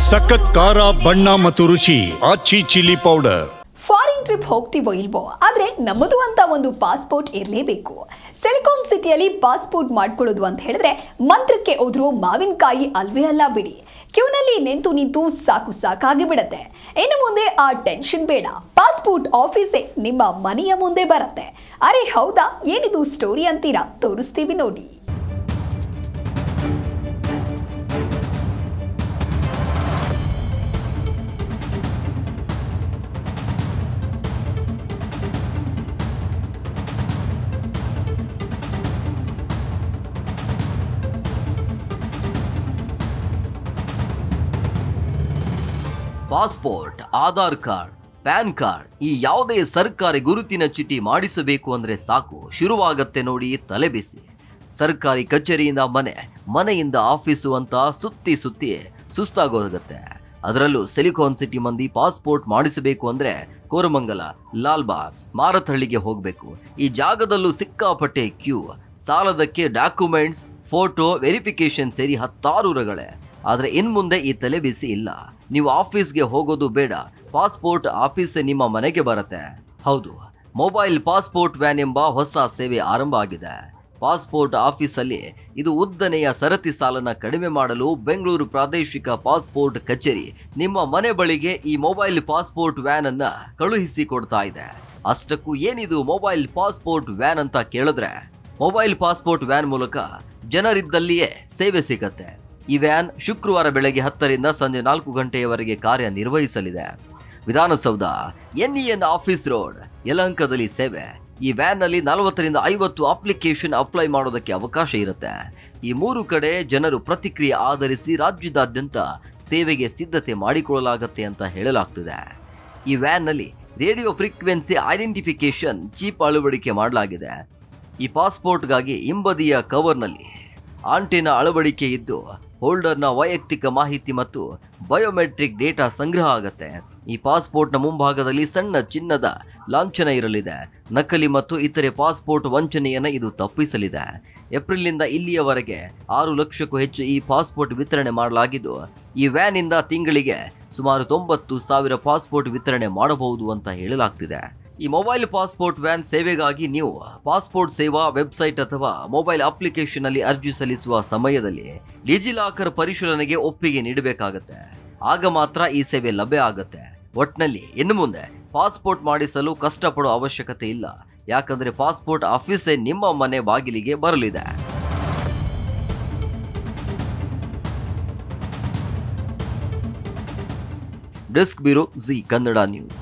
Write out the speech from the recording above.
ಸಖತ್ ಖಾರ ಬಣ್ಣ ಮತ್ತು ರುಚಿ ಆಚಿ ಚಿಲ್ಲಿ ಪೌಡರ್. ಫಾರಿನ್ ಟ್ರಿಪ್ ಹೋಗ್ತೀವೋ ಇಲ್ವೋ, ಆದರೆ ನಮ್ಮದು ಅಂತ ಒಂದು ಪಾಸ್ಪೋರ್ಟ್ ಇರಲೇಬೇಕು. ಸಿಲಿಕಾನ್ ಸಿಟಿಯಲ್ಲಿ ಪಾಸ್ಪೋರ್ಟ್ ಮಾಡ್ಕೊಳ್ಳೋದು ಅಂತ ಹೇಳಿದ್ರೆ ಮಂತ್ರಕ್ಕೆ ಹೋದ್ರೂ ಮಾವಿನಕಾಯಿ ಅಲ್ವೇ ಅಲ್ಲ ಬಿಡಿ. ಕ್ಯೂನಲ್ಲಿ ನಿಂತು ಸಾಕಾಗಿ ಬಿಡತ್ತೆ. ಇನ್ನು ಮುಂದೆ ಆ ಟೆನ್ಷನ್ ಬೇಡ, ಪಾಸ್ಪೋರ್ಟ್ ಆಫೀಸೇ ನಿಮ್ಮ ಮನೆಯ ಮುಂದೆ ಬರುತ್ತೆ. ಅರೆ ಹೌದಾ, ಏನಿದು ಸ್ಟೋರಿ ಅಂತೀರಾ? ತೋರಿಸ್ತೀವಿ ನೋಡಿ. Passport, Aadhaar card, PAN card, ಈ ಯಾವುದೇ ಸರ್ಕಾರಿ ಗುರುತಿನ ಚೀಟಿ ಮಾಡಿಸಬೇಕು ಅಂದ್ರೆ ಸಾಕು, ಶುರುವಾಗತ್ತೆ ನೋಡಿ ತಲೆಬಿಸಿ. ಸರ್ಕಾರಿ ಕಚೇರಿಯಿಂದ ಮನೆ, ಮನೆಯಿಂದ ಆಫೀಸು ಅಂತ ಸುತ್ತಿ ಸುಸ್ತಾಗೋಗುತ್ತೆ. ಅದರಲ್ಲೂ ಸಿಲಿಕಾನ್ ಸಿಟಿ ಮಂದಿ ಪಾಸ್ಪೋರ್ಟ್ ಮಾಡಿಸಬೇಕು ಅಂದ್ರೆ ಕೋರಮಂಗಲ, ಲಾಲ್ಬಾಗ್, ಮಾರತಹಳ್ಳಿಗೆ ಹೋಗಬೇಕು. ಈ ಜಾಗದಲ್ಲೂ ಸಿಕ್ಕಾಪಟ್ಟೆ ಕ್ಯೂ, ಸಾಲದಕ್ಕೆ ಡಾಕ್ಯುಮೆಂಟ್ಸ್, ಫೋಟೋ ವೆರಿಫಿಕೇಶನ್ ಸೇರಿ 10 ರಗಳೇ. ಆದರೆ ಇನ್ಮುಂದೆ ಈ ತಲೆಬಿಸಿ ಇಲ್ಲ. ನೀವು ಆಫೀಸ್ಗೆ ಹೋಗೋದು ಬೇಡ, ಪಾಸ್ಪೋರ್ಟ್ ಆಫೀಸೇ ನಿಮ್ಮ ಮನೆಗೆ ಬರುತ್ತೆ. ಹೌದು, ಮೊಬೈಲ್ ಪಾಸ್ಪೋರ್ಟ್ ವ್ಯಾನ್ ಎಂಬ ಹೊಸ ಸೇವೆ ಆರಂಭ ಆಗಿದೆ. ಪಾಸ್ಪೋರ್ಟ್ ಆಫೀಸಲ್ಲಿ ಇದು ಉದ್ದನೆಯ ಸರತಿ ಸಾಲನ್ನ ಕಡಿಮೆ ಮಾಡಲು ಬೆಂಗಳೂರು ಪ್ರಾದೇಶಿಕ ಪಾಸ್ಪೋರ್ಟ್ ಕಚೇರಿ ನಿಮ್ಮ ಮನೆ ಬಳಿಗೆ ಈ ಮೊಬೈಲ್ ಪಾಸ್ಪೋರ್ಟ್ ವ್ಯಾನ್ ಅನ್ನ ಕಳುಹಿಸಿ ಕೊಡ್ತಾ ಇದೆ. ಅಷ್ಟಕ್ಕೂ ಏನಿದು ಮೊಬೈಲ್ ಪಾಸ್ಪೋರ್ಟ್ ವ್ಯಾನ್ ಅಂತ ಕೇಳಿದ್ರೆ, ಮೊಬೈಲ್ ಪಾಸ್ಪೋರ್ಟ್ ವ್ಯಾನ್ ಮೂಲಕ ಜನರಿದ್ದಲ್ಲಿಯೇ ಸೇವೆ ಸಿಗತ್ತೆ. ಈ ವ್ಯಾನ್ ಶುಕ್ರವಾರ ಬೆಳಗ್ಗೆ 10ರಿಂದ ಸಂಜೆ 4 ಗಂಟೆಯವರೆಗೆ ಕಾರ್ಯನಿರ್ವಹಿಸಲಿದೆ. ವಿಧಾನಸೌಧ, NEN ಆಫೀಸ್ ರೋಡ್, ಯಲಹಂಕದಲ್ಲಿ ಸೇವೆ. ಈ ವ್ಯಾನ್ನಲ್ಲಿ 40ರಿಂದ 50 ಅಪ್ಲಿಕೇಶನ್ ಅಪ್ಲೈ ಮಾಡೋದಕ್ಕೆ ಅವಕಾಶ ಇರುತ್ತೆ. ಈ 3 ಕಡೆ ಜನರು ಪ್ರತಿಕ್ರಿಯೆ ಆಧರಿಸಿ ರಾಜ್ಯದಾದ್ಯಂತ ಸೇವೆಗೆ ಸಿದ್ಧತೆ ಮಾಡಿಕೊಳ್ಳಲಾಗುತ್ತೆ ಅಂತ ಹೇಳಲಾಗ್ತಿದೆ. ಈ ವ್ಯಾನ್ನಲ್ಲಿ ರೇಡಿಯೋ ಫ್ರೀಕ್ವೆನ್ಸಿ ಐಡೆಂಟಿಫಿಕೇಶನ್ ಚೀಪ್ ಅಳವಡಿಕೆ ಮಾಡಲಾಗಿದೆ. ಈ ಪಾಸ್ಪೋರ್ಟ್ಗಾಗಿ ಹಿಂಬದಿಯ ಕವರ್ನಲ್ಲಿ ಆಂಟೆನಾ ಅಳವಡಿಕೆ ಇದ್ದು ಹೋಲ್ಡರ್ನ ವೈಯಕ್ತಿಕ ಮಾಹಿತಿ ಮತ್ತು ಬಯೋಮೆಟ್ರಿಕ್ ಡೇಟಾ ಸಂಗ್ರಹ ಆಗುತ್ತೆ. ಈ ಪಾಸ್ಪೋರ್ಟ್ನ ಮುಂಭಾಗದಲ್ಲಿ ಸಣ್ಣ ಚಿನ್ನದ ಲಾಂಛನ ಇರಲಿದೆ. ನಕಲಿ ಮತ್ತು ಇತರೆ ಪಾಸ್ಪೋರ್ಟ್ ವಂಚನೆಯನ್ನು ಇದು ತಪ್ಪಿಸಲಿದೆ. ಏಪ್ರಿಲ್ನಿಂದ ಇಲ್ಲಿಯವರೆಗೆ 6 ಲಕ್ಷಕ್ಕೂ ಹೆಚ್ಚು ಈ ಪಾಸ್ಪೋರ್ಟ್ ವಿತರಣೆ ಮಾಡಲಾಗಿದ್ದು, ಈ ವ್ಯಾನಿಂದ ತಿಂಗಳಿಗೆ ಸುಮಾರು 90,000 ಪಾಸ್ಪೋರ್ಟ್ ವಿತರಣೆ ಮಾಡಬಹುದು ಅಂತ ಹೇಳಲಾಗ್ತಿದೆ. ಈ ಮೊಬೈಲ್ ಪಾಸ್ಪೋರ್ಟ್ ವ್ಯಾನ್ ಸೇವೆಗಾಗಿ ನೀವು ಪಾಸ್ಪೋರ್ಟ್ ಸೇವಾ ವೆಬ್ಸೈಟ್ ಅಥವಾ ಮೊಬೈಲ್ ಅಪ್ಲಿಕೇಶನ್ ಅಲ್ಲಿ ಅರ್ಜಿ ಸಲ್ಲಿಸುವ ಸಮಯದಲ್ಲಿ ಡಿಜಿಲಾಕರ್ ಪರಿಶೀಲನೆಗೆ ಒಪ್ಪಿಗೆ ನೀಡಬೇಕಾಗತ್ತೆ. ಆಗ ಮಾತ್ರ ಈ ಸೇವೆ ಲಭ್ಯ ಆಗುತ್ತೆ. ಒಟ್ನಲ್ಲಿ ಇನ್ನು ಮುಂದೆ ಪಾಸ್ಪೋರ್ಟ್ ಮಾಡಿಸಲು ಕಷ್ಟಪಡೋ ಅವಶ್ಯಕತೆ ಇಲ್ಲ, ಯಾಕಂದ್ರೆ ಪಾಸ್ಪೋರ್ಟ್ ಆಫೀಸೇ ನಿಮ್ಮ ಮನೆ ಬಾಗಿಲಿಗೆ ಬರಲಿದೆ. Desk bureau, G Kannada news.